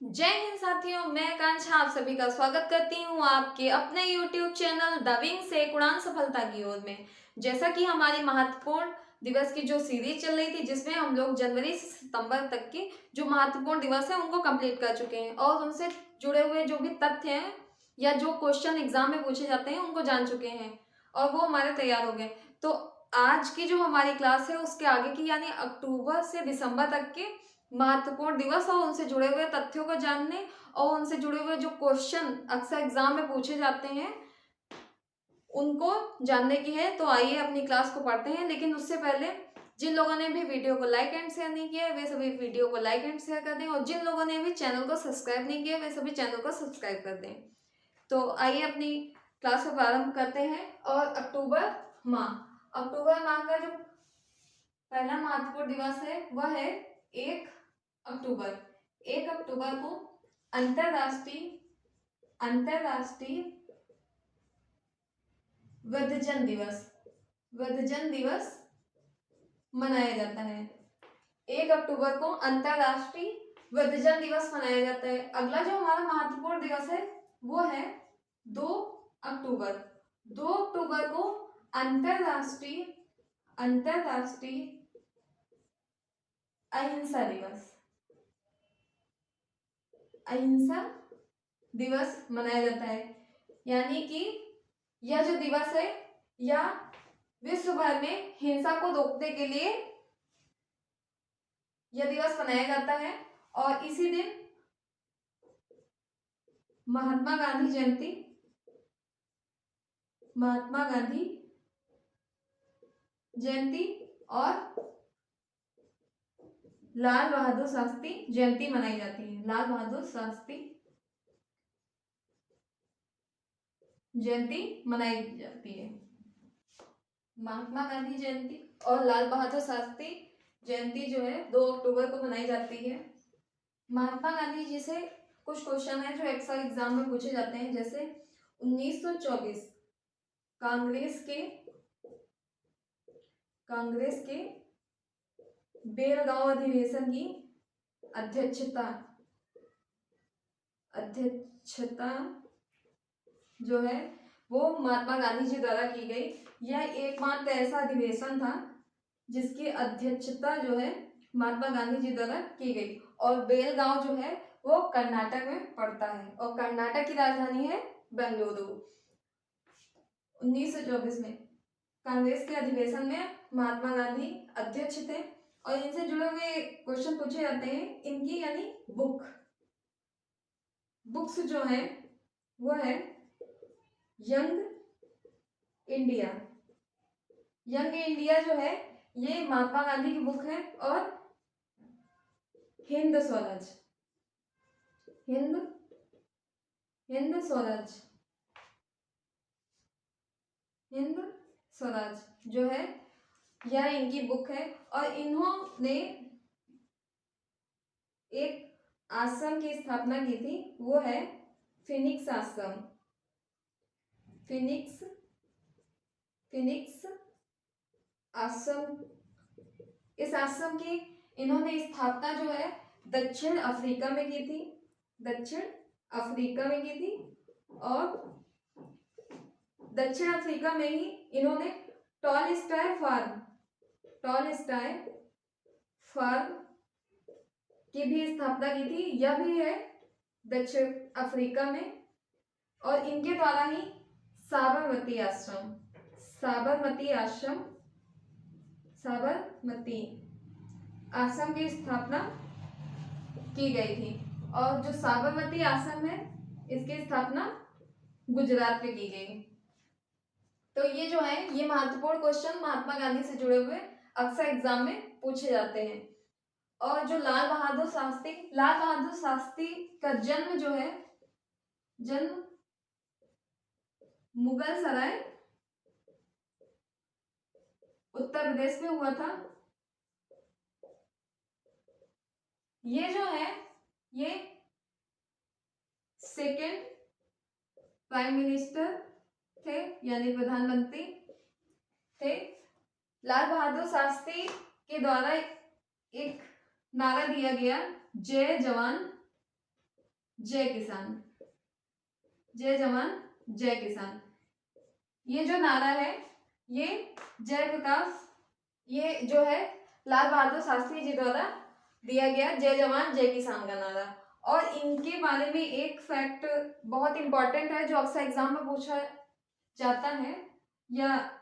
जय हिंद साथियों, मैं कांक्षा आप सभी का स्वागत करती हूँ आपके अपने YouTube चैनल द विंग से उड़ान सफलता की ओर में। जैसा कि हमारी महत्वपूर्ण दिवस की जो सीरीज चल रही थी, जिसमें हम लोग जनवरी से सितंबर तक के जो महत्वपूर्ण दिवस है उनको कंप्लीट कर चुके हैं और उनसे जुड़े हुए जो भी तथ्य हैं या जो क्वेश्चन एग्जाम में पूछे जाते हैं उनको जान चुके हैं और वो हमारे तैयार हो गए। तो आज की जो हमारी क्लास है उसके आगे की यानी अक्टूबर से दिसंबर तक के महत्वपूर्ण दिवस और उनसे जुड़े हुए तथ्यों को जानने और उनसे जुड़े हुए जो क्वेश्चन अक्सर एग्जाम में पूछे जाते हैं उनको जानने की है। तो आइए अपनी क्लास को पढ़ते हैं, लेकिन उससे पहले जिन लोगों ने भी वीडियो को लाइक एंड शेयर नहीं किया है वे सभी वीडियो को लाइक एंड शेयर कर दें और जिन लोगों ने भी चैनल को सब्सक्राइब नहीं किया वे सभी चैनल को सब्सक्राइब कर दें। तो आइए अपनी क्लास को प्रारंभ करते हैं। और अक्टूबर माह का जो पहला महत्वपूर्ण दिवस है वह है 1 अक्टूबर। 1 अक्टूबर को अंतरराष्ट्रीय अंतरराष्ट्रीय वृद्धजन दिवस मनाया जाता है। 1 अक्टूबर को अंतरराष्ट्रीय वृद्धजन दिवस मनाया जाता है। अगला जो हमारा महत्वपूर्ण दिवस है वो है 2 अक्टूबर। 2 अक्टूबर को अंतरराष्ट्रीय अंतरराष्ट्रीय अहिंसा दिवस अहिंसा दिवस मनाया जाता है। यानी कि यह जो दिवस है यह विश्व भर में हिंसा को रोकने के लिए यह दिवस मनाया जाता है। और इसी दिन महात्मा गांधी जयंती और लाल बहादुर शास्त्री जयंती मनाई जाती है। लाल बहादुर शास्त्री जयंती मनाई जाती है। महात्मा गांधी जयंती और लाल बहादुर शास्त्री जयंती जो है 2 अक्टूबर को मनाई जाती है। महात्मा गांधी जी से कुछ क्वेश्चन है जो अक्सर एग्जाम में पूछे जाते हैं, जैसे 1924 कांग्रेस के बेलगांव अधिवेशन की अध्यक्षता जो है वो महात्मा गांधी जी द्वारा की गई। यह एकमात्र ऐसा अधिवेशन था जिसकी अध्यक्षता जो है महात्मा गांधी जी द्वारा की गई। और बेलगांव जो है वो कर्नाटक में पड़ता है और कर्नाटक की राजधानी है बेंगलुरु। 1924 में कांग्रेस के अधिवेशन में महात्मा गांधी अध्यक्ष थे और इनसे जुड़े हुए क्वेश्चन पूछे जाते हैं। इनकी यानी बुक्स जो है वो है यंग इंडिया जो है ये महात्मा गांधी की बुक है। और हिंद स्वराज जो है यह इनकी बुक है। और इन्होंने एक आश्रम की स्थापना की थी, वो है फिनिक्स आश्रम। इस आश्रम की इन्होंने स्थापना जो है दक्षिण अफ्रीका में की थी और दक्षिण अफ्रीका में ही इन्होंने टॉलस्टॉय फार्म की भी स्थापना की थी। यह भी है दक्षिण अफ्रीका में। और इनके द्वारा ही साबरमती आश्रम की स्थापना की गई थी। और जो साबरमती आश्रम है इसकी स्थापना गुजरात में की गई। तो ये जो है ये महत्वपूर्ण क्वेश्चन महात्मा गांधी से जुड़े हुए अक्सर एग्जाम में पूछे जाते हैं। और जो लाल बहादुर शास्त्री का जन्म जो है मुगल सराय उत्तर प्रदेश में हुआ था। ये जो है ये सेकेंड प्राइम मिनिस्टर थे यानी प्रधानमंत्री थे। लाल बहादुर शास्त्री के द्वारा एक नारा दिया गया, जय जवान जय किसान, जय जवान जय किसान। ये जो नारा है ये जयप्रकाश, ये जो है लाल बहादुर शास्त्री जी द्वारा दिया गया जय जवान जय किसान का नारा। और इनके बारे में एक फैक्ट बहुत इंपॉर्टेंट है जो अक्सर एग्जाम में पूछा जाता है, या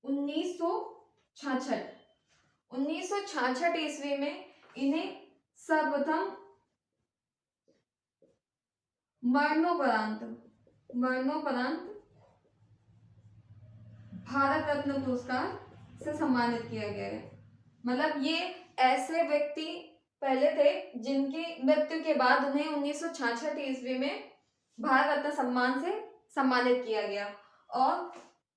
1966 ईस्वी में इन्हें सर्वप्रथम मरणोपरांत भारत रत्न पुरस्कार से सम्मानित किया गया है। मतलब ये ऐसे व्यक्ति पहले थे जिनकी मृत्यु के बाद उन्हें 1966 ईस्वी में भारत रत्न सम्मान से सम्मानित किया गया। और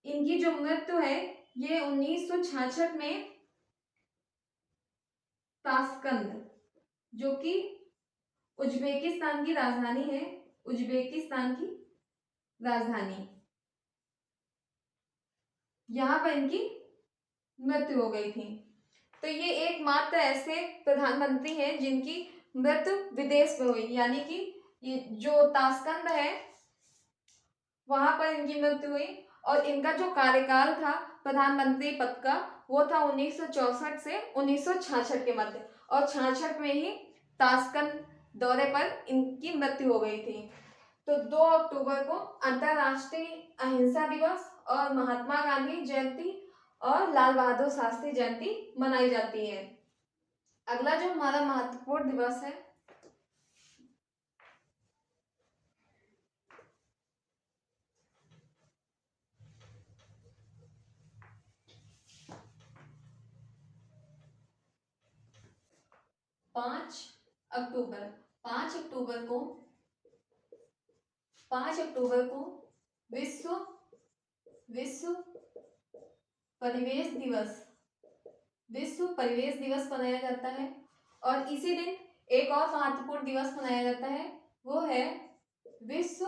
इनकी जो मृत्यु है ये 1966 में ताशकंद, जो कि उज्बेकिस्तान की राजधानी है, उज्बेकिस्तान की राजधानी, यहाँ पर इनकी मृत्यु हो गई थी। तो ये एकमात्र ऐसे प्रधानमंत्री हैं जिनकी मृत्यु विदेश में हुई, यानी कि ये जो ताशकंद है वहां पर इनकी मृत्यु हुई। और इनका जो कार्यकाल था प्रधानमंत्री पद का वो था 1964 से 1966 के मध्य, और 66 में ही ताशकंद दौरे पर इनकी मृत्यु हो गई थी। तो 2 अक्टूबर को अंतर्राष्ट्रीय अहिंसा दिवस और महात्मा गांधी जयंती और लाल बहादुर शास्त्री जयंती मनाई जाती है। अगला जो हमारा महत्वपूर्ण दिवस है 5 अक्टूबर। 5 अक्टूबर को विश्व परिवेश दिवस मनाया जाता है। और इसी दिन एक और महत्वपूर्ण दिवस मनाया जाता है, वो है विश्व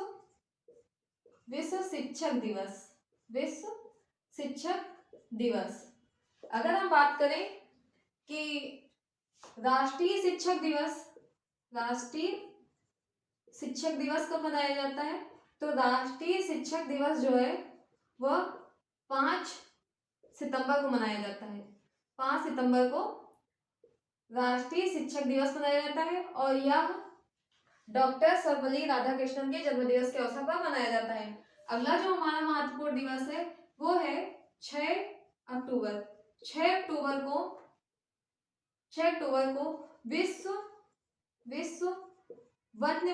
शिक्षक दिवस। अगर हम बात करें कि राष्ट्रीय शिक्षक दिवस कब मनाया जाता है, तो राष्ट्रीय शिक्षक दिवस जो है वह 5 सितंबर को मनाया जाता है। 5 सितंबर को राष्ट्रीय शिक्षक दिवस मनाया जाता है और यह डॉक्टर सर्वपल्ली राधाकृष्णन के जन्मदिवस के अवसर पर मनाया जाता है। अगला जो हमारा महत्वपूर्ण दिवस है वो है 6 अक्टूबर। 6 अक्टूबर को विश्व वन्य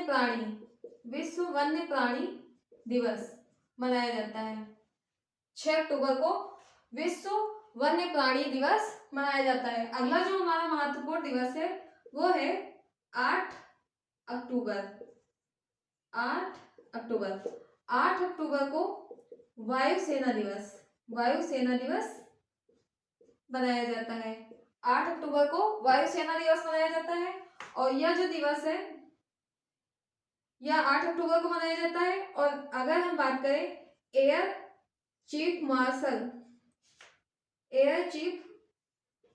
प्राणी दिवस मनाया जाता है। 6 अक्टूबर को विश्व वन्य प्राणी दिवस मनाया जाता है। अगला जो हमारा महत्वपूर्ण दिवस है वो है 8 अक्टूबर। 8 अक्टूबर को वायुसेना दिवस मनाया जाता है। 8 अक्टूबर को वायुसेना दिवस मनाया जाता है। और यह जो दिवस है यह 8 अक्टूबर को मनाया जाता है। और अगर हम बात करें एयर चीफ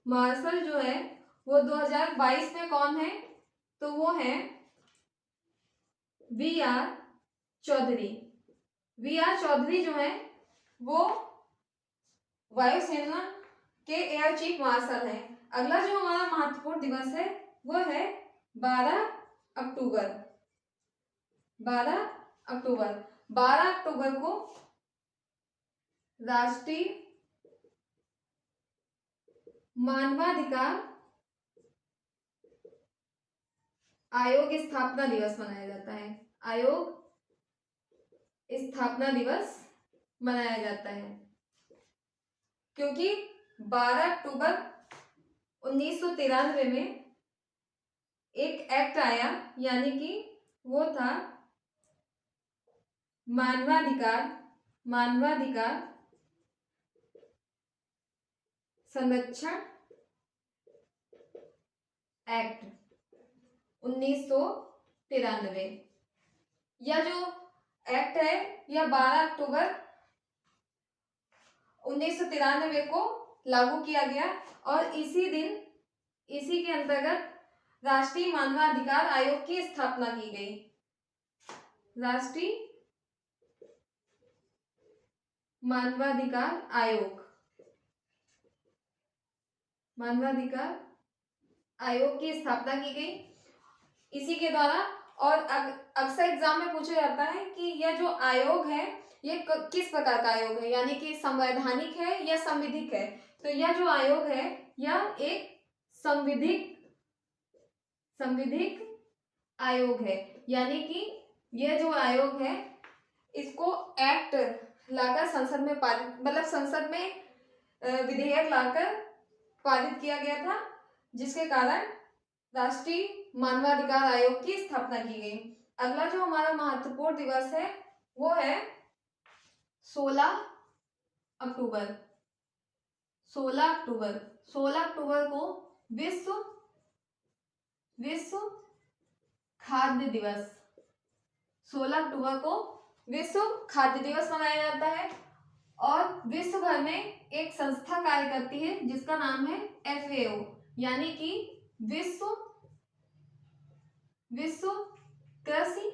मार्शल जो है वो 2022 में कौन है, तो वो है वी.आर. चौधरी जो है वो वायुसेना के एयर चीफ मार्शल हैं। अगला जो हमारा महत्वपूर्ण दिवस है वो है 12 अक्टूबर। 12 अक्टूबर को राष्ट्रीय मानवाधिकार आयोग स्थापना दिवस मनाया जाता है। क्योंकि 12 अक्टूबर 1993 में एक एक्ट आया, यानी कि वो था मानवाधिकार संरक्षण एक्ट 1993। यह जो एक्ट है यह 12 अक्टूबर 1993 को लागू किया गया और इसी के अंतर्गत राष्ट्रीय मानवाधिकार आयोग की स्थापना की गई? राष्ट्रीय मानवाधिकार आयोग, मानवाधिकार आयोग की स्थापना की गई इसी के द्वारा। और अक्सर एग्जाम में पूछा जाता है कि यह जो आयोग है ये किस प्रकार का आयोग है, यानी कि संवैधानिक है या संविधिक है। तो यह जो आयोग है यह एक संविधिक आयोग है, यानी कि यह जो आयोग है इसको एक्ट लाकर संसद में पारित, मतलब संसद में विधेयक लाकर पारित किया गया था, जिसके कारण राष्ट्रीय मानवाधिकार आयोग की स्थापना की गई। अगला जो हमारा महत्वपूर्ण दिवस है वो है 16 अक्टूबर। 16 अक्टूबर को विश्व खाद्य दिवस, 16 अक्टूबर को विश्व खाद्य दिवस मनाया जाता है। और विश्व भर में एक संस्था कार्य करती है जिसका नाम है FAO, यानी कि विश्व कृषि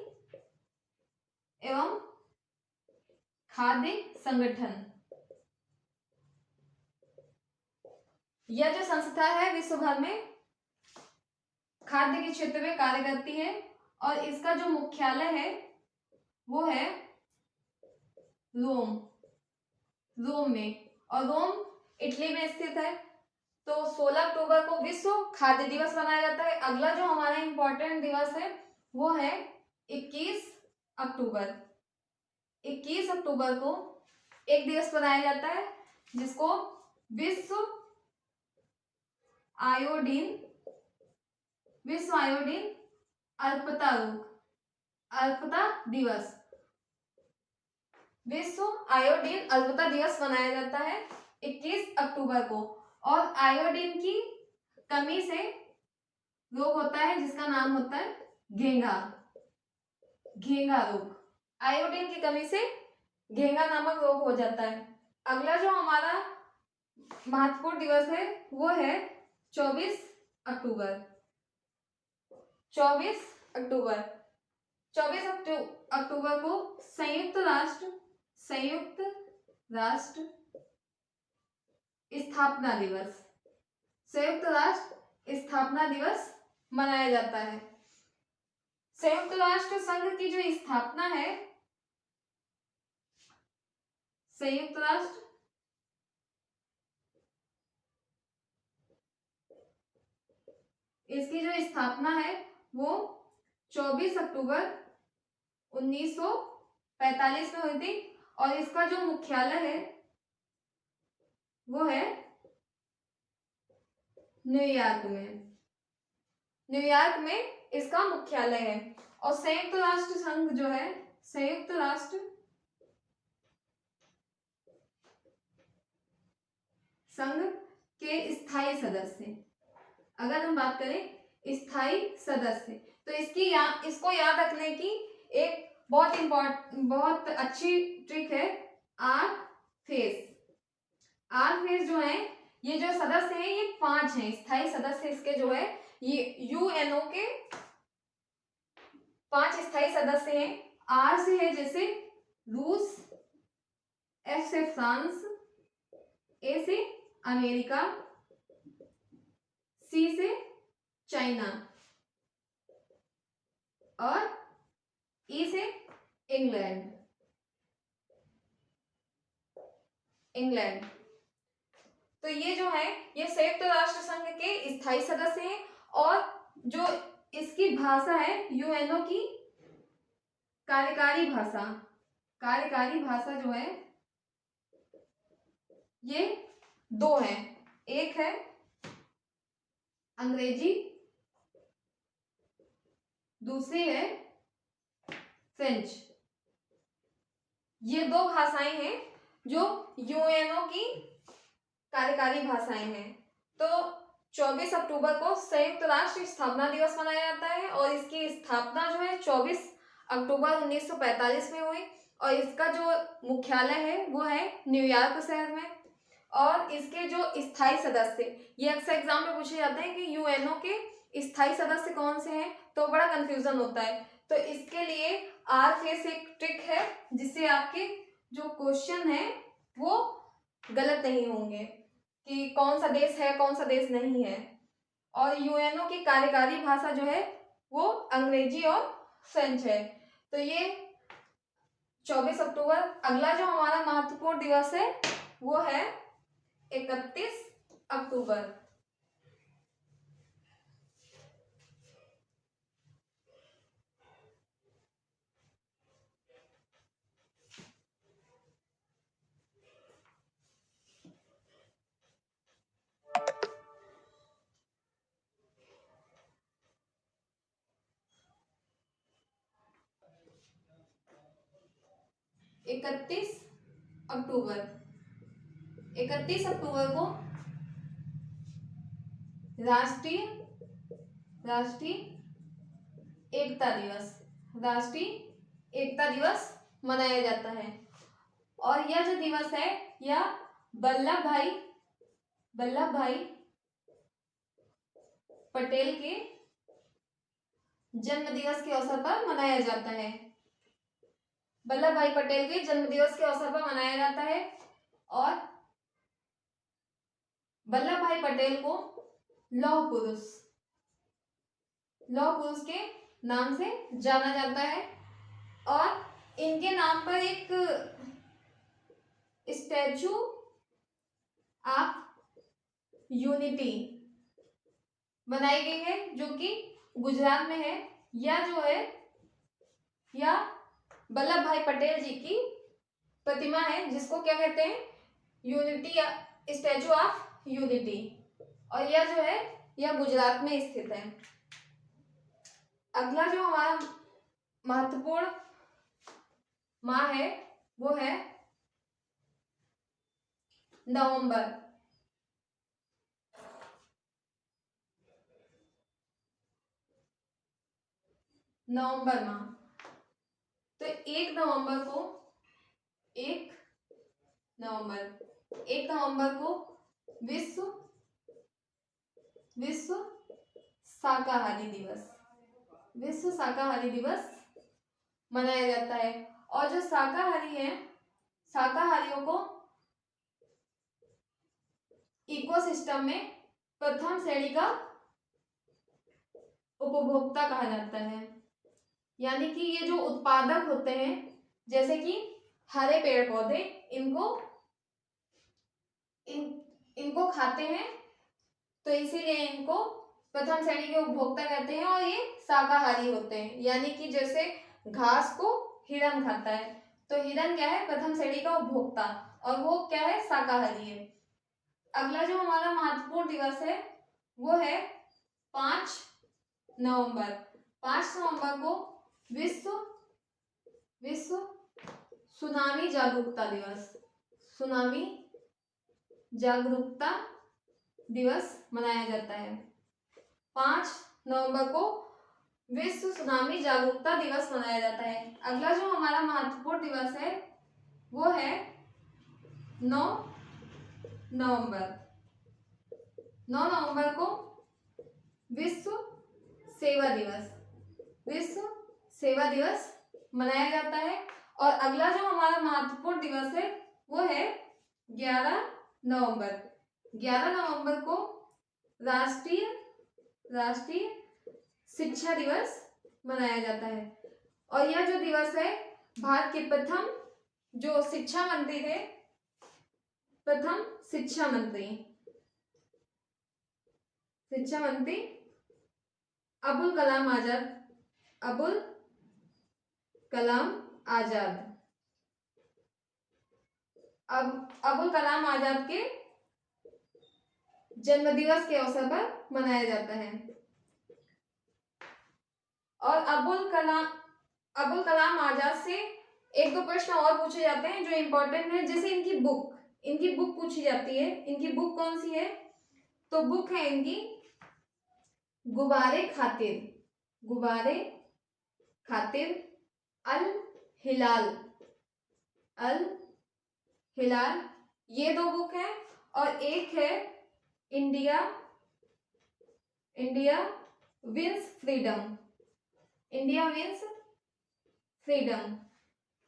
एवं खाद्य संगठन। यह जो संस्था है विश्व भर में खाद्य के क्षेत्र में कार्य करती है और इसका जो मुख्यालय है वो है रोम में, और रोम इटली में स्थित है। तो 16 अक्टूबर को विश्व खाद्य दिवस मनाया जाता है। अगला जो हमारा इंपॉर्टेंट दिवस है वो है 21 अक्टूबर। 21 अक्टूबर को एक दिवस मनाया जाता है जिसको विश्व आयोडीन अल्पता दिवस, विश्व आयोडीन अल्पता दिवस मनाया जाता है 21 अक्टूबर को। और आयोडीन की कमी से रोग होता है जिसका नाम होता है घेंघा रोग। आयोडीन की कमी से घेंघा नामक रोग हो जाता है। अगला जो हमारा महत्वपूर्ण दिवस है वो है 24 अक्टूबर। 24 अक्टूबर को संयुक्त राष्ट्र स्थापना दिवस मनाया जाता है। संयुक्त राष्ट्र संघ की जो स्थापना है, संयुक्त राष्ट्र इसकी जो स्थापना है वो 24 अक्टूबर 1945 में हुई थी और इसका जो मुख्यालय है वो है न्यूयॉर्क में इसका मुख्यालय है। और संयुक्त राष्ट्र संघ जो है, संयुक्त राष्ट्र संघ के स्थायी सदस्य, अगर हम बात करें स्थायी सदस्य, तो इसको याद रखने की एक बहुत अच्छी ट्रिक है आर फेस जो है, ये जो सदस्य हैं ये 5 हैं स्थायी सदस्य। इसके जो है ये यूएनओ के 5 स्थायी सदस्य हैं। आर से है जैसे रूस, एफ से फ्रांस, ए से अमेरिका, सी से चाइना और ई से इंग्लैंड। तो ये जो है ये संयुक्त राष्ट्र संघ के स्थायी सदस्य हैं। और जो इसकी भाषा है यूएनओ की कार्यकारी भाषा जो है ये 2 है, एक है अंग्रेजी, दूसरी है फ्रेंच। ये 2 भाषाएं हैं जो यूएनओ की कार्यकारी भाषाएं हैं। तो 24 अक्टूबर को संयुक्त राष्ट्र स्थापना दिवस मनाया जाता है और इसकी स्थापना जो है 24 अक्टूबर 1945 में हुई और इसका जो मुख्यालय है वो है न्यूयॉर्क शहर में। और इसके जो स्थायी सदस्य, ये अक्सर एग्जाम में पूछे जाते हैं कि यूएनओ के स्थायी सदस्य कौन से हैं, तो बड़ा कंफ्यूजन होता है। तो इसके लिए RFS एक ट्रिक है जिससे आपके जो क्वेश्चन है वो गलत नहीं होंगे कि कौन सा देश है कौन सा देश नहीं है। और यूएनओ की कार्यकारी भाषा जो है वो अंग्रेजी और फ्रेंच है। तो ये 24 अक्टूबर। अगला जो हमारा महत्वपूर्ण दिवस है वो है 31 अक्टूबर। इकतीस अक्टूबर 31 अक्टूबर को राष्ट्रीय राष्ट्रीय एकता दिवस राष्ट्रीय एकता दिवस मनाया जाता है। और यह जो दिवस है यह वल्लभ भाई पटेल के जन्म दिवस के अवसर पर मनाया जाता है। वल्लभ भाई पटेल के जन्म दिवस के अवसर पर मनाया जाता है। और वल्लभ भाई पटेल को लौह पुरुष के नाम से जाना जाता है। और इनके नाम पर एक स्टैचू ऑफ यूनिटी बनाई गई है जो कि गुजरात में है। यह वल्लभ भाई पटेल जी की प्रतिमा है जिसको क्या कहते हैं, यूनिटी स्टैचू ऑफ यूनिटी। और यह जो है यह गुजरात में स्थित है। अगला जो हमारा महत्वपूर्ण माह है वो है नवंबर माह। तो 1 नवंबर को विश्व शाकाहारी दिवस मनाया जाता है। और जो शाकाहारी हैं, शाकाहारियों को इकोसिस्टम में प्रथम श्रेणी का उपभोक्ता कहा जाता है। यानी कि ये जो उत्पादक होते हैं जैसे कि हरे पेड़ पौधे इनको खाते हैं, तो इसीलिए इनको प्रथम श्रेणी के उपभोक्ता कहते हैं। और ये शाकाहारी होते हैं, यानी कि जैसे घास को हिरन खाता है तो हिरन क्या है, प्रथम श्रेणी का उपभोक्ता, और वो क्या है, शाकाहारी है। अगला जो हमारा महत्वपूर्ण दिवस है वो है 5 नवंबर। 5 नवंबर को विश्व सुनामी जागरूकता दिवस मनाया जाता है। 5 नवंबर को विश्व सुनामी जागरूकता दिवस मनाया जाता है। अगला जो हमारा महत्वपूर्ण दिवस है वो है 9 नवंबर। 9 नवंबर को विश्व सेवा दिवस मनाया जाता है। और अगला जो हमारा महत्वपूर्ण दिवस है वो है 11 नवंबर। 11 नवंबर को राष्ट्रीय शिक्षा दिवस मनाया जाता है। और यह जो दिवस है भारत के प्रथम जो शिक्षा मंत्री थे, प्रथम शिक्षा मंत्री अबुल कलाम आजाद के जन्म दिवस के अवसर पर मनाया जाता है। और अबुल कलाम आजाद से 1-2 प्रश्न और पूछे जाते हैं जो इम्पोर्टेंट है। जैसे इनकी बुक पूछी जाती है। इनकी बुक कौन सी है, तो बुक है इनकी गुब्बारे खातिर अल हिलाल, ये 2 बुक है। और एक है India wins freedom, India wins freedom.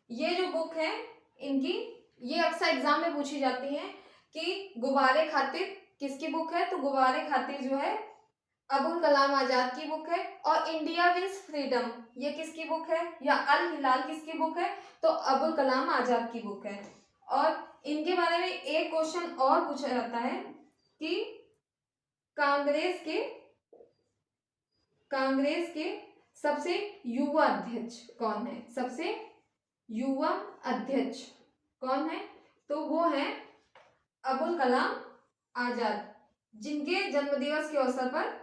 ये जो बुक है इनकी, ये अक्सर एग्जाम में पूछी जाती है कि गुब्बारे खातिर किसकी बुक है, तो गुब्बारे खातिर जो है अबुल कलाम आजाद की बुक है। और इंडिया विंस फ्रीडम ये किसकी बुक है, या अल हिलाल किसकी बुक है, तो अबुल कलाम आजाद की बुक है। और इनके बारे में एक क्वेश्चन और पूछा जाता है कि कांग्रेस के सबसे युवा अध्यक्ष कौन है, सबसे युवा अध्यक्ष कौन है, तो वो है अबुल कलाम आजाद, जिनके जन्मदिवस के अवसर पर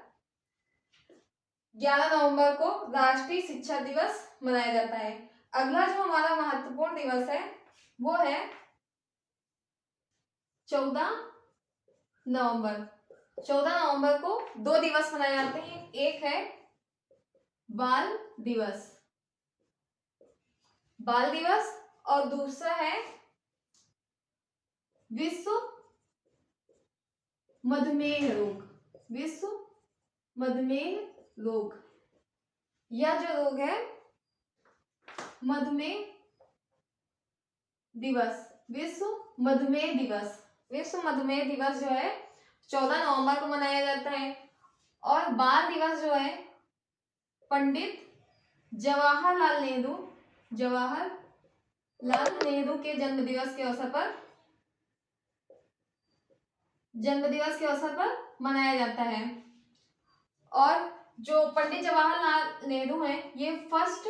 11 नवंबर को राष्ट्रीय शिक्षा दिवस मनाया जाता है। अगला जो हमारा महत्वपूर्ण दिवस है वो है 14 नवंबर। 14 नवंबर को 2 दिवस मनाए जाते हैं, एक है बाल दिवस और दूसरा है विश्व मधुमेह रोग। यह जो रोग है मधुमेह दिवस, विश्व मधुमेह दिवस जो है 14 नवंबर को मनाया जाता है। और बाल दिवस जो है पंडित जवाहरलाल नेहरू के जन्मदिवस के अवसर पर मनाया जाता है। और जो पंडित जवाहरलाल नेहरू हैं ये फर्स्ट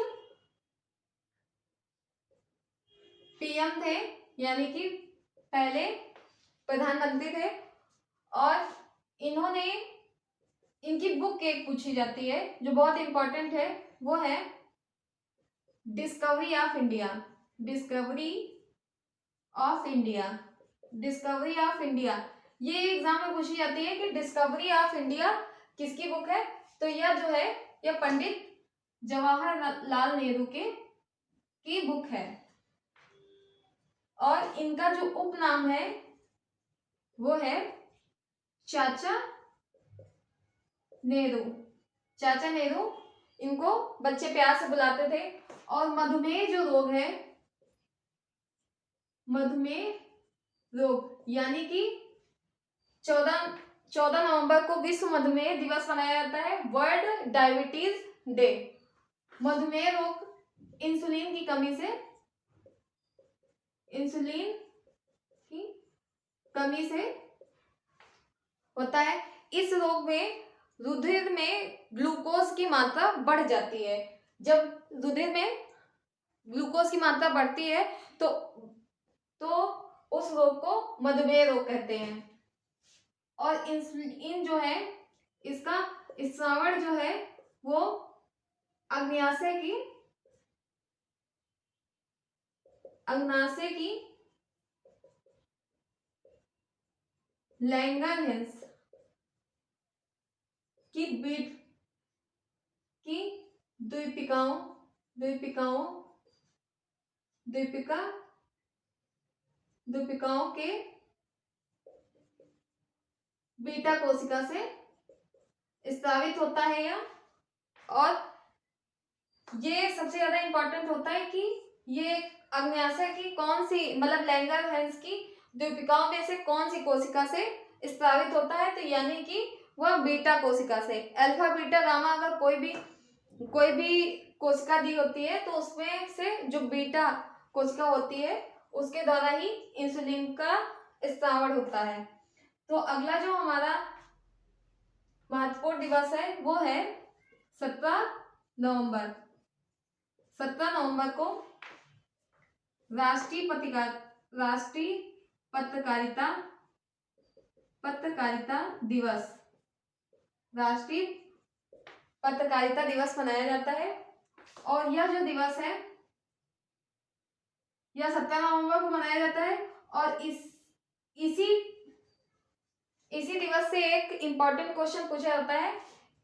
पीएम थे, यानी कि पहले प्रधानमंत्री थे। और इनकी बुक एक पूछी जाती है जो बहुत इंपॉर्टेंट है, वो है डिस्कवरी ऑफ इंडिया। ये एग्जाम में पूछी जाती है कि डिस्कवरी ऑफ इंडिया किसकी बुक है, तो यह जो है यह पंडित जवाहरलाल नेहरू की बुक है। और इनका जो उपनाम है वो है चाचा नेहरू। इनको बच्चे प्यार से बुलाते थे। और मधुमेह जो रोग है, यानी कि 14 नवंबर को विश्व मधुमेह दिवस मनाया जाता है, वर्ल्ड डायबिटीज डे। मधुमेह रोग इंसुलिन की कमी से होता है। इस रोग में रुधिर में ग्लूकोज की मात्रा बढ़ जाती है। जब रुधिर में ग्लूकोज की मात्रा बढ़ती है तो उस रोग को मधुमेह रोग कहते हैं। और इंसुलिन जो है इसका स्रावण जो है वो अग्न्याशय की लैंगरहैंस की द्वीपिकाओं के बीटा कोशिका से स्रावित होता है यह। और ये सबसे ज्यादा इंपॉर्टेंट होता है कि ये अग्न्याशय की कौन सी, मतलब लैंगरहैंस की द्वीपिकाओं में से कौन सी कोशिका से स्रावित होता है, तो यानी कि वह बीटा कोशिका से। अल्फा बीटा गामा अगर कोई भी कोशिका दी होती है तो उसमें से जो बीटा कोशिका होती है उसके द्वारा ही इंसुलिन का स्रावण होता है। तो अगला जो हमारा महत्वपूर्ण दिवस है वो है 17 नवंबर। 17 नवंबर को राष्ट्रीय पत्रकारिता दिवस मनाया जाता है। और यह जो दिवस है यह 17 नवंबर को मनाया जाता है। और इसी दिवस से एक इम्पॉर्टेंट क्वेश्चन पूछा जाता है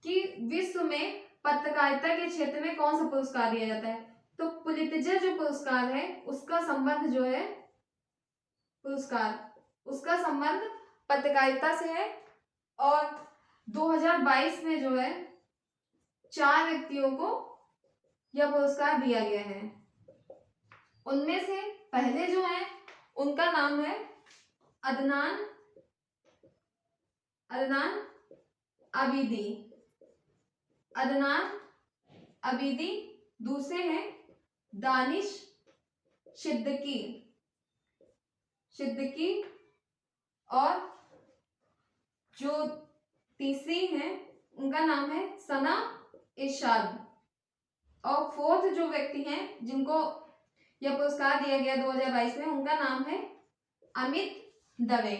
कि विश्व में पत्रकारिता के क्षेत्र में कौन सा पुरस्कार दिया जाता है, तो पुलित्जर जो पुरस्कार है उसका संबंध पत्रकारिता से है। और 2022 में जो है 4 व्यक्तियों को यह पुरस्कार दिया गया है। उनमें से पहले जो है उनका नाम है अदनान आबिदी। अदनान आबिदी। दूसरे हैं दानिश सिद्दीकी और जो तीसरी है उनका नाम है सना इरशाद। और फोर्थ जो व्यक्ति हैं जिनको यह पुरस्कार दिया गया 2022 में, उनका नाम है अमित दवे।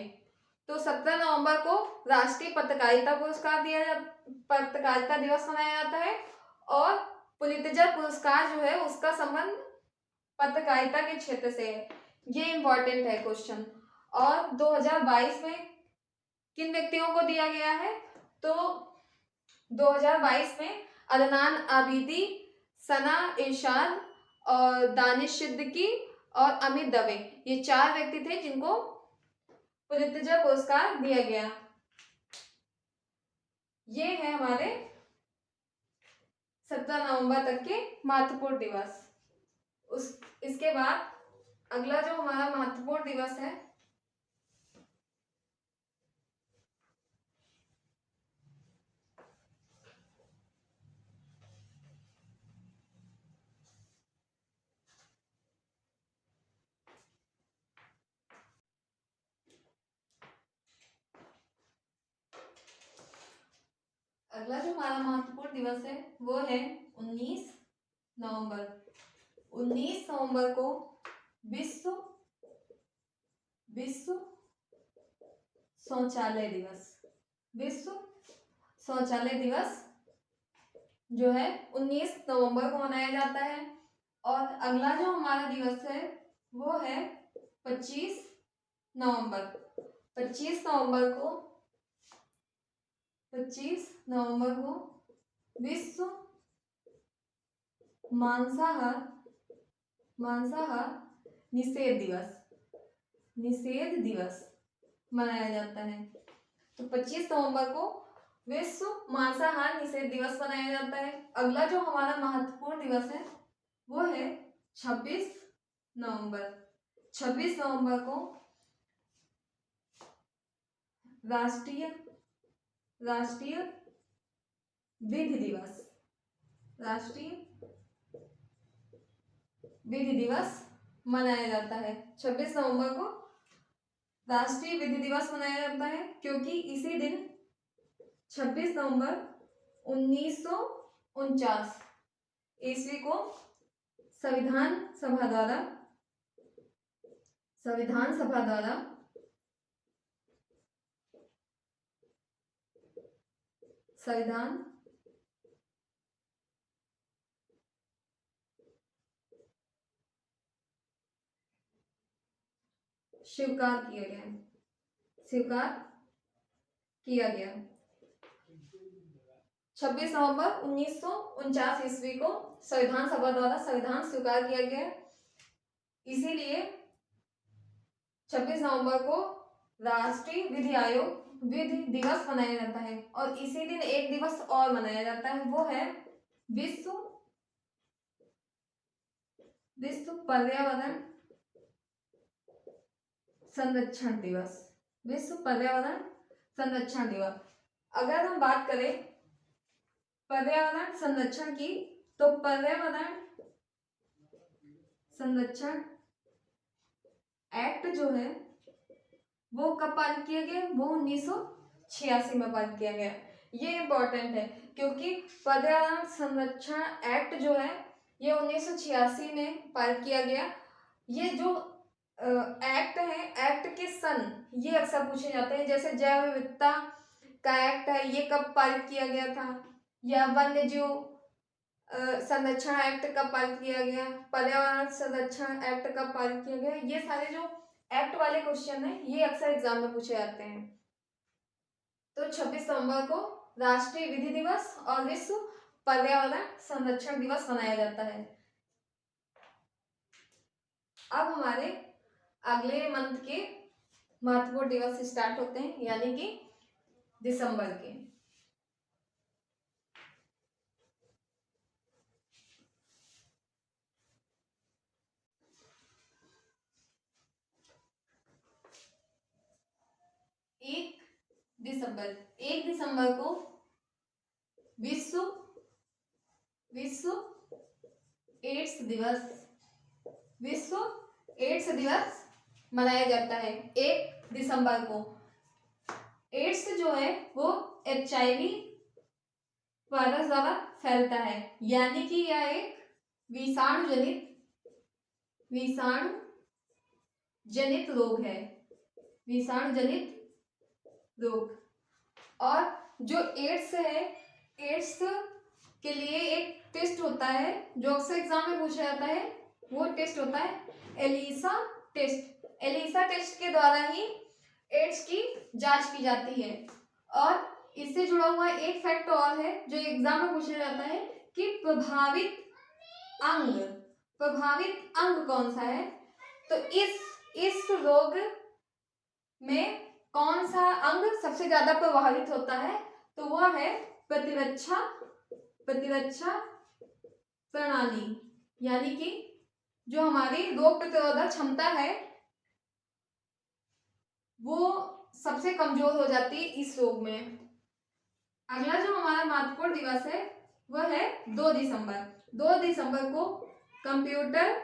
तो 17 नवंबर को राष्ट्रीय पत्रकारिता पत्रकारिता दिवस मनाया जाता है और पुलित्जर पुरस्कार जो है उसका संबंध पत्रकारिता के क्षेत्र से है। ये इंपॉर्टेंट है क्वेश्चन। और 2022 में किन व्यक्तियों को दिया गया है? तो 2022 में अदनान आबिदी, सना इरशाद और दानिश सिद्दीकी और अमित दवे, ये 4 व्यक्ति थे जिनको पुलित्जर पुरस्कार दिया गया। ये है हमारे 17 नवंबर तक के महत्वपूर्ण दिवस। इसके बाद अगला जो हमारा महत्वपूर्ण दिवस है वो है 19 नवंबर। 19 नवंबर को विश्व शौचालय दिवस जो है 19 नवंबर को मनाया जाता है। और अगला जो हमारा दिवस है वो है 25 नवंबर। 25 नवंबर को विश्व मांसाहार निषेध दिवस मनाया जाता है। तो 25 नवंबर को विश्व मांसाहार निषेध दिवस मनाया जाता है। अगला जो हमारा महत्वपूर्ण दिवस है वो है 26 नवंबर। 26 नवंबर को राष्ट्रीय विधि दिवस मनाया जाता है। 26 नवंबर को राष्ट्रीय विधि दिवस मनाया जाता है क्योंकि इसी दिन 26 नवंबर 1949 ईस्वी को संविधान सभा द्वारा स्वीकार किया गया। 26 नवंबर 1949 ईस्वी को संविधान सभा द्वारा संविधान स्वीकार किया गया। इसीलिए 26 नवंबर को राष्ट्रीय विधि दिवस मनाया जाता है। और इसी दिन एक दिवस और मनाया जाता है, वो है विश्व पर्यावरण संरक्षण दिवस। अगर हम बात करें पर्यावरण संरक्षण की, तो पर्यावरण संरक्षण एक्ट जो है वो कब पारित किया गया? वो 1986 में पारित किया गया। ये इम्पोर्टेंट है क्योंकि पर्यावरण संरक्षण एक्ट जो है ये 1986 में पारित किया गया। ये जो एक्ट है, एक्ट के सन ये अक्सर पूछे जाते हैं, जैसे जैव विविधता का एक्ट है, ये कब पारित किया गया था, या वन्य जीव संरक्षण एक्ट कब पारित किया गया, पर्यावरण संरक्षण एक्ट कब पारित किया गया। ये सारे जो एक्ट वाले क्वेश्चन है ये अक्सर एग्जाम में पूछे जाते हैं। तो 26 नवंबर को राष्ट्रीय विधि दिवस और विश्व पर्यावरण संरक्षण दिवस मनाया जाता है। अब हमारे अगले मंथ के महत्वपूर्ण दिवस स्टार्ट होते हैं, यानी कि दिसंबर के। दिसंबर, 1 दिसंबर को विश्व विश्व एड्स दिवस, विश्व एड्स दिवस मनाया जाता है 1 दिसंबर को। एड्स जो है वो HIV वायरस द्वारा फैलता है, यानी कि यह एक विषाणु जनित रोग है, विषाणु जनित रोग। और जो एड्स है, एड्स के लिए एक टेस्ट होता है जो अक्सर एग्जाम में पूछा जाता है, वो टेस्ट होता है एलिसा टेस्ट। एलिसा टेस्ट के द्वारा ही एड्स की जांच की जाती है। और इससे जुड़ा हुआ एक फैक्ट और है जो एग्जाम में पूछा जाता है कि प्रभावित अंग कौन सा है। तो इस रोग में कौन सा अंग सबसे ज्यादा प्रभावित होता है, तो वह है प्रतिरक्षा प्रणाली, यानी कि जो हमारी रोग प्रतिरोधक क्षमता है वो सबसे कमजोर हो जाती है इस रोग में। अगला जो हमारा महत्वपूर्ण दिवस है वह है 2 दिसंबर। 2 दिसंबर को कंप्यूटर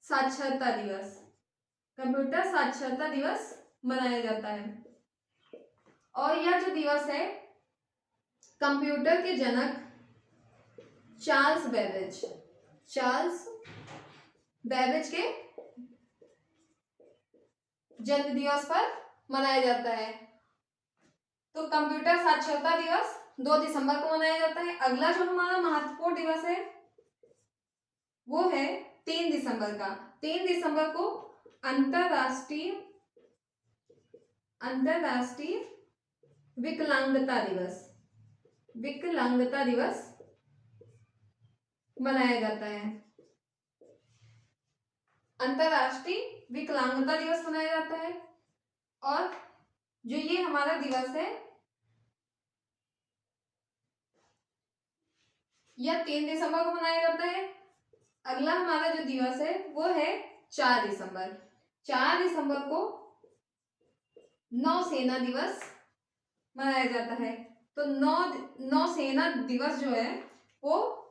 साक्षरता दिवस मनाया जाता है। और यह जो दिवस है कंप्यूटर के जनक चार्ल्स बेबेज के जन्म दिवस पर मनाया जाता है। तो कंप्यूटर साक्षरता दिवस 2 दिसंबर को मनाया जाता है। अगला जो हमारा महत्वपूर्ण दिवस है वो है 3 दिसंबर का। 3 दिसंबर को अंतरराष्ट्रीय विकलांगता दिवस मनाया जाता है। अंतरराष्ट्रीय विकलांगता दिवस मनाया जाता है। और जो ये हमारा दिवस है यह 3 दिसंबर को मनाया जाता है। अगला हमारा जो दिवस है वो है 4 दिसंबर। 4 दिसंबर को नौसेना दिवस मनाया जाता है। तो नौसेना दिवस जो है वो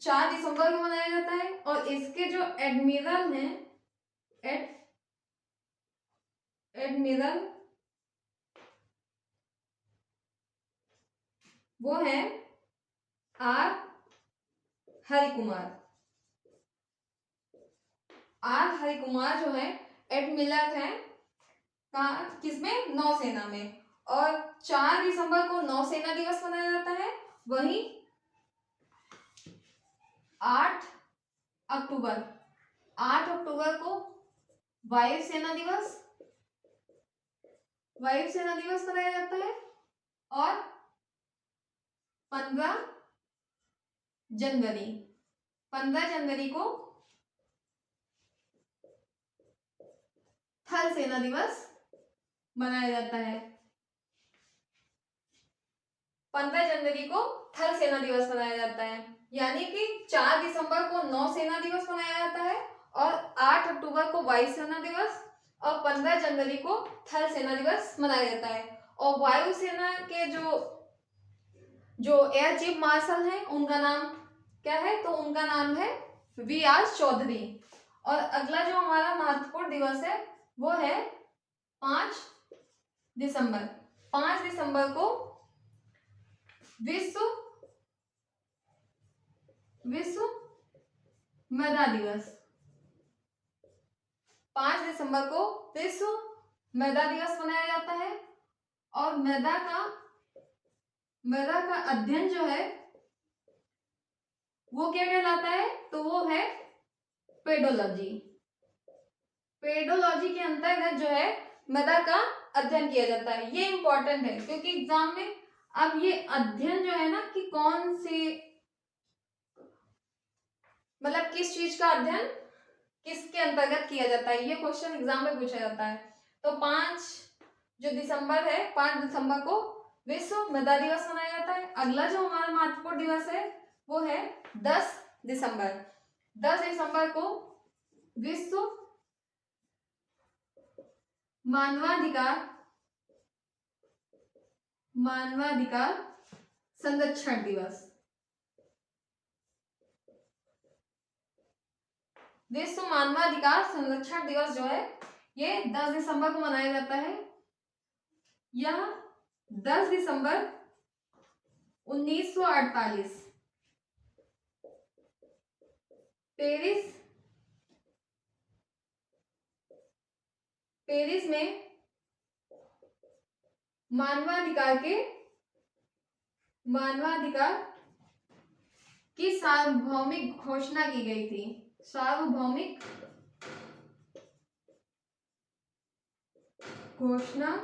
4 दिसंबर को मनाया जाता है। और इसके जो एडमिरल हैं, एडमिरल वो है आर हरिकुमार जो है एडमिरल है किसमें, नौसेना में। और 4 दिसंबर को नौसेना दिवस मनाया जाता है। वहीं 8 अक्टूबर को वायुसेना दिवस मनाया जाता है। और 15 जनवरी को थल सेना दिवस मनाया जाता है। 15 जनवरी को थल सेना दिवस मनाया जाता है। यानी कि 4 दिसंबर को नौसेना दिवस मनाया जाता है और 8 अक्टूबर को वायुसेना दिवस और 15 जनवरी को थल सेना दिवस मनाया जाता है। और वायुसेना के जो एयर चीफ मार्शल हैं उनका नाम क्या है, तो उनका नाम है VR चौधरी। और अगला जो हमारा महत्वपूर्ण दिवस है वो है 5 दिसंबर। 5 दिसंबर को विश्व मृदा दिवस। 5 दिसंबर को विश्व मृदा दिवस मनाया जाता है। और मृदा का अध्ययन जो है वो क्या कहलाता है, तो वो है पेडोलॉजी के अंतर्गत जो है मृदा का अध्ययन किया जाता है। ये इंपॉर्टेंट है क्योंकि एग्जाम में अब ये अध्ययन जो है ना कि कौन से मतलब किस चीज का अध्ययन किसके अंतर्गत किया जाता है, ये क्वेश्चन एग्जाम में पूछा जाता है। तो 5 दिसंबर है, 5 दिसंबर को विश्व मृदा दिवस मनाया जाता है। अगला जो हमारा महत्वपूर्ण दिवस है वो है 10 दिसंबर। 10 दिसंबर को विश्व मानवाधिकार मानवाधिकार संरक्षण दिवस। विश्व मानवाधिकार संरक्षण दिवस जो है ये 10 दिसंबर को मनाया जाता है। यह 10 दिसंबर 1948 पेरिस में मानवाधिकार की सार्वभौमिक घोषणा की गई थी। सार्वभौमिक घोषणा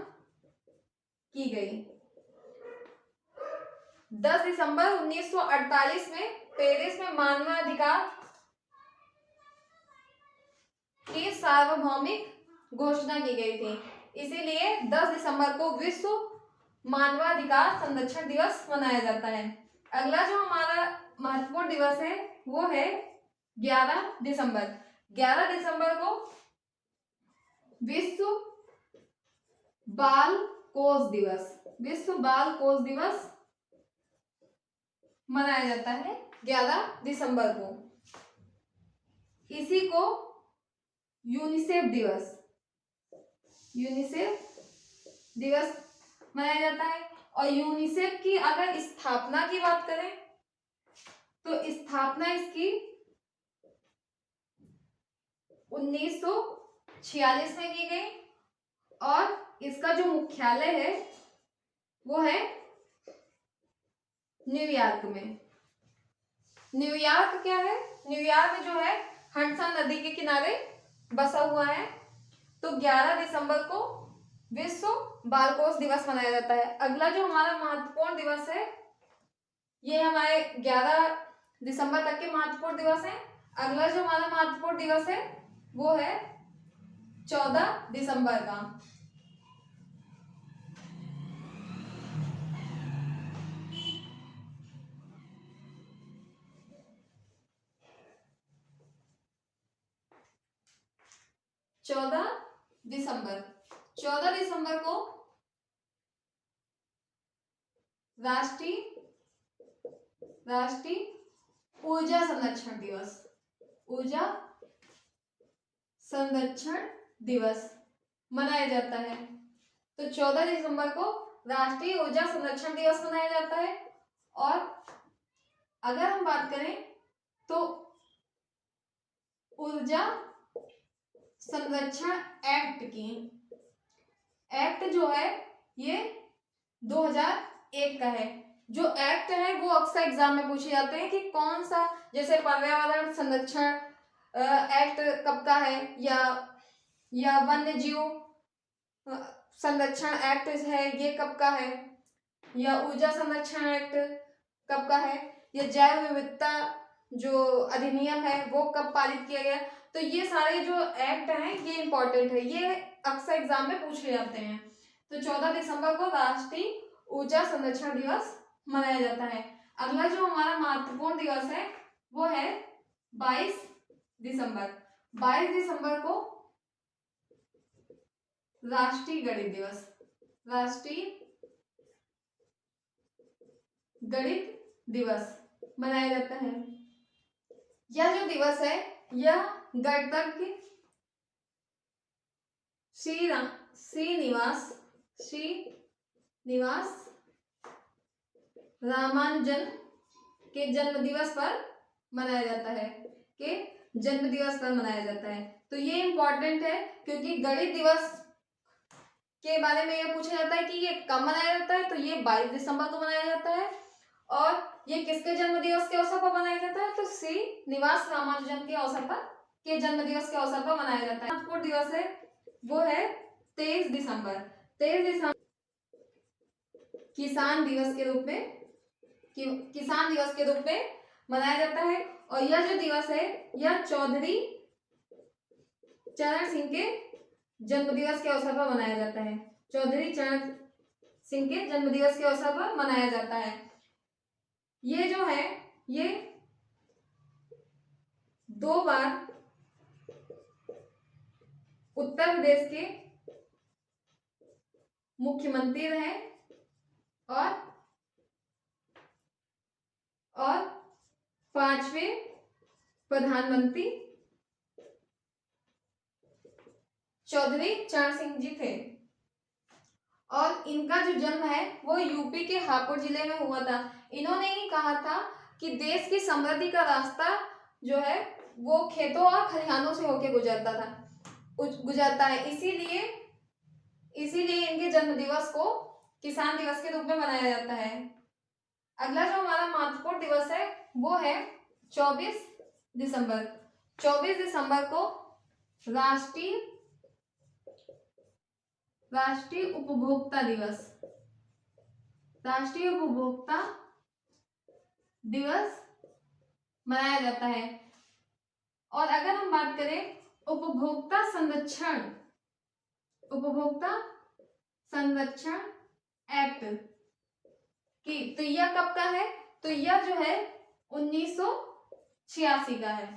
की गई 10 दिसंबर 1948 में पेरिस में मानवाधिकार की सार्वभौमिक घोषणा की गई थी। इसीलिए 10 दिसंबर को विश्व मानवाधिकार संरक्षण दिवस मनाया जाता है। अगला जो हमारा महत्वपूर्ण दिवस है वो है 11 दिसंबर। 11 दिसंबर को विश्व बाल कोष दिवस मनाया जाता है 11 दिसंबर को। इसी को यूनिसेफ दिवस मनाया जाता है। और यूनिसेफ की अगर स्थापना की बात करें तो स्थापना इसकी 1946 में की गई और इसका जो मुख्यालय है वो है न्यूयॉर्क में। न्यूयॉर्क क्या है? न्यूयॉर्क जो है हडसन नदी के किनारे बसा हुआ है। तो 11 दिसंबर को विश्व बाल कोष दिवस मनाया जाता है। अगला जो हमारा महत्वपूर्ण दिवस है ये हमारे 11 दिसंबर तक के महत्वपूर्ण दिवस है। अगला जो हमारा महत्वपूर्ण दिवस है वो है 14 दिसंबर का। चौदह दिसंबर को राष्ट्रीय ऊर्जा संरक्षण दिवस मनाया जाता है। तो 14 दिसंबर को राष्ट्रीय ऊर्जा संरक्षण दिवस मनाया जाता है। और अगर हम बात करें तो ऊर्जा संरक्षण एक्ट जो है ये 2001 का है। जो एक्ट है वो अक्सर एग्जाम में पूछे जाते हैं कि कौन सा, जैसे पर्यावरण संरक्षण एक्ट कब का है या वन्य जीव संरक्षण एक्ट है ये कब का है, या ऊर्जा संरक्षण एक्ट कब का है, या जैव विविधता जो अधिनियम है वो कब पारित किया गया। तो ये सारे जो एक्ट हैं ये इंपॉर्टेंट है, ये अक्सर एग्जाम में पूछे जाते हैं। तो 14 दिसंबर को राष्ट्रीय ऊर्जा संरक्षण दिवस मनाया जाता है। अगला जो हमारा महत्वपूर्ण दिवस है वो है 22 दिसंबर। 22 दिसंबर को राष्ट्रीय गणित दिवस मनाया जाता है। यह जो दिवस है यह गणितज्ञ श्रीनिवास रामानुजन के जन्म दिवस पर मनाया जाता है। तो ये इंपॉर्टेंट है क्योंकि गणित दिवस के बारे में यह पूछा जाता है कि ये कब मनाया जाता है। तो ये 22 दिसंबर को मनाया जाता है। और ये किसके जन्म दिवस के अवसर पर मनाया जाता है? तो श्रीनिवास रामानुजन के जन्म दिवस के अवसर पर मनाया जाता है। महत्वपूर्ण दिवस है वो है 23 दिसंबर। 23 दिसंबर किसान दिवस के रूप में मनाया जाता है। और यह जो दिवस है यह चौधरी चरण सिंह के जन्म दिवस के अवसर पर मनाया जाता है। चौधरी चरण सिंह के जन्म दिवस के अवसर पर मनाया जाता है। ये जो है ये 2 बार उत्तर प्रदेश के मुख्यमंत्री रहे और 5वें प्रधानमंत्री चौधरी चरण सिंह जी थे। और इनका जो जन्म है वो यूपी के हापुड़ जिले में हुआ था। इन्होंने ही कहा था कि देश की समृद्धि का रास्ता जो है वो खेतों और खलिहानों से होकर गुजरता है। इसीलिए इनके जन्म दिवस को किसान दिवस के रूप में मनाया जाता है। अगला जो हमारा महत्वपूर्ण दिवस है वो है 24 दिसंबर। 24 दिसंबर को राष्ट्रीय उपभोक्ता दिवस मनाया जाता है। और अगर हम बात करें उपभोक्ता संरक्षण एक्ट की, तो यह कब का है? तो यह जो है 1986 का है।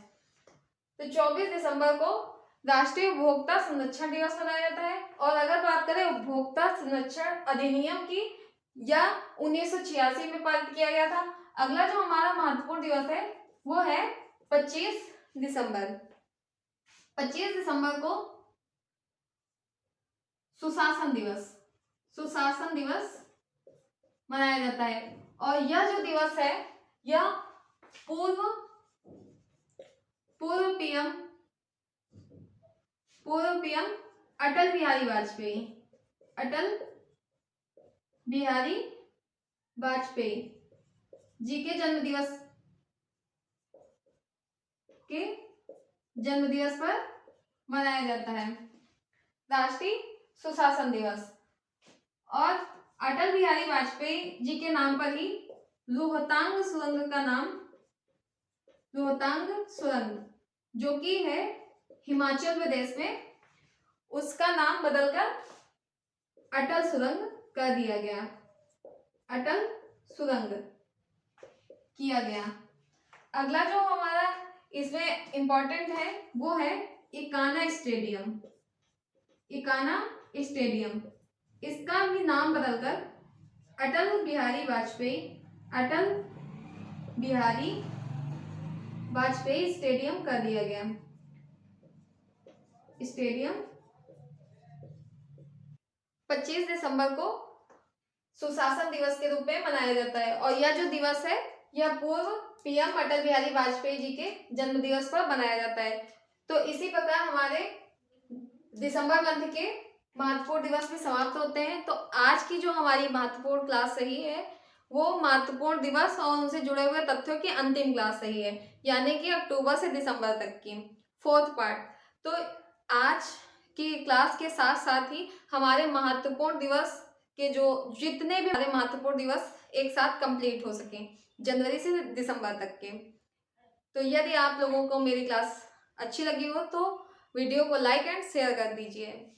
तो 24 दिसंबर को राष्ट्रीय उपभोक्ता संरक्षण दिवस मनाया जाता है। और अगर बात करें उपभोक्ता संरक्षण अधिनियम की, यह 1986 में पारित किया गया था। अगला जो हमारा महत्वपूर्ण दिवस है वो है 25 दिसंबर। 25 दिसंबर को सुशासन दिवस मनाया जाता है। और यह जो दिवस है यह पूर्व पीएम अटल बिहारी वाजपेयी जी के जन्म दिवस पर मनाया जाता है राष्ट्रीय सुशासन दिवस। और अटल बिहारी वाजपेयी जी के नाम पर ही रोहतांग सुरंग जो कि है हिमाचल प्रदेश में, उसका नाम बदलकर अटल सुरंग कर दिया गया। अटल सुरंग किया गया। अगला जो हमारा इसमें इंपॉर्टेंट है वो है इकाना स्टेडियम। इसका भी नाम बदलकर अटल बिहारी वाजपेयी स्टेडियम कर दिया गया। स्टेडियम 25 दिसंबर को सुशासन दिवस के रूप में मनाया जाता है। और यह जो दिवस है यह पूर्व पीएम अटल बिहारी वाजपेयी जी के जन्म दिवस पर मनाया जाता है। तो इसी प्रकार हमारे दिसंबर मंथ के महत्वपूर्ण दिवस भी समाप्त होते हैं। तो आज की जो हमारी महत्वपूर्ण क्लास रही है वो महत्वपूर्ण दिवस और उनसे जुड़े हुए तथ्यों की अंतिम क्लास रही है, यानी कि अक्टूबर से दिसंबर तक की 4th पार्ट। तो आज की क्लास के साथ साथ ही हमारे महत्वपूर्ण दिवस के जो जितने भी हमारे महत्वपूर्ण दिवस एक साथ कंप्लीट हो सके जनवरी से दिसंबर तक के। तो यदि आप लोगों को मेरी क्लास अच्छी लगी हो तो वीडियो को लाइक एंड शेयर कर दीजिए।